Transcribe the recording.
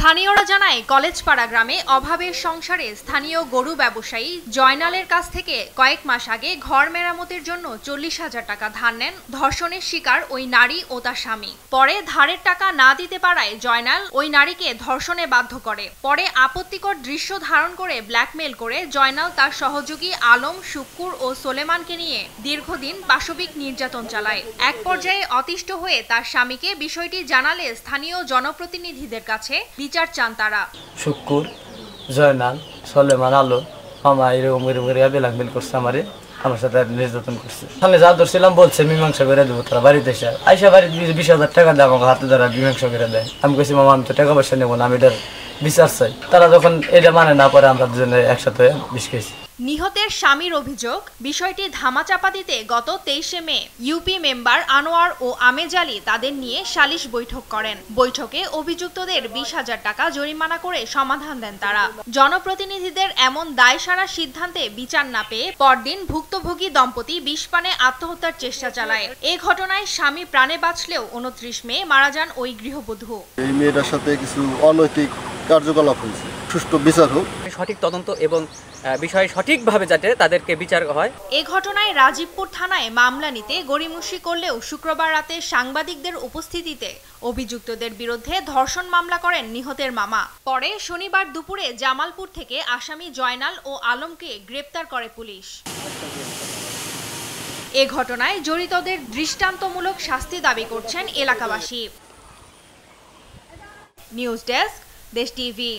স্থানীয়রা জানায় কলেজপাড়া গ্রামে অভাবের সংসারে স্থানীয় গরু ব্যবসায়ী জয়নালের কাছ থেকে কয়েক মাস আগে ঘর মেরামতের জন্য 40,000 টাকা ধার নেন ধর্ষণের শিকার ওই নারী ও তার স্বামী। পরে ধারের টাকা না দিতে পারায় জয়নাল ওই নারীকে ধর্ষণে বাধ্য করে। পরে আপত্তিকর দৃশ্য ধারণ করে ব্ল্যাকমেল করে জয়নাল তার সহযোগী আলম, শুক্কুর ও সোলেমানকে নিয়ে দীর্ঘদিন পাশবিক নির্যাতন চালায়। এক পর্যায়ে অতিষ্ঠ হয়ে তার স্বামীকে বিষয়টি জানালে স্থানীয় জনপ্রতিনিধিদের কাছে বিচার চান তারা। শুক্কুর, জয়নাল, সোলেমান, আলো মামা এরকম ব্ল্যাকমেল করছে আমার সাথে নির্যাতন করছে। আমি যা ধরছিলাম বলছে মীমাংসা করে দেবো, তারা বাড়িতে এসে আইসা বাড়িতে 20,000 টাকা দেয় আমাকে হাতে ধরা মীমাংসা করে দেয়। আমি বলছি মামা আমি তো টাকা পয়সা নেবো না, আমি এটার বিচার চাই। তারা যখন এটা মানে না পারে আমরা দুজনে একসাথে বিষ খেয়েছি। নিহতের স্বামীর অভিযোগ, বিষয়টি ধামাচাপা দিতে গত 23শে মে ইউপি মেম্বার আনোয়ার ও আমেজ আলী তাদের নিয়ে সালিশ বৈঠক করেন। বৈঠকে অভিযুক্তদের 20,000 টাকা জরিমানা করে সমাধান দেন তারা। জনপ্রতিনিধিদের এমন দায়সারা সিদ্ধান্তে বিচার না পেয়ে পরদিন ভুক্তভোগী দম্পতি বিষপানে আত্মহত্যার চেষ্টা চালায়। এ ঘটনায় স্বামী প্রাণে বাঁচলেও 29 মে মারা যান ওই গৃহবধূ। এই মেয়েটার সাথে কিছু অনৈতিক কার্যকলাপ হয়েছে, সুষ্ঠু বিচার হোক, সঠিক তদন্ত এবং বিষয় সঠিকভাবে যাতে তাদেরকে বিচার হয়। এ ঘটনায় রাজীবপুর থানায় মামলা নিতে গড়িমসি করলেও শুক্রবার রাতে সাংবাদিকদের উপস্থিতিতে অভিযুক্তদের বিরুদ্ধে ধর্ষণ মামলা করেন নিহতের মামা। পরে শনিবার দুপুরে জামালপুর থেকে আসামি জয়নাল ও আলমকে গ্রেপ্তার করে পুলিশ। এ ঘটনায় জড়িতদের দৃষ্টান্তমূলক শাস্তি দাবি করছেন এলাকাবাসী। নিউজ ডেস্ক, দেশ টিভি।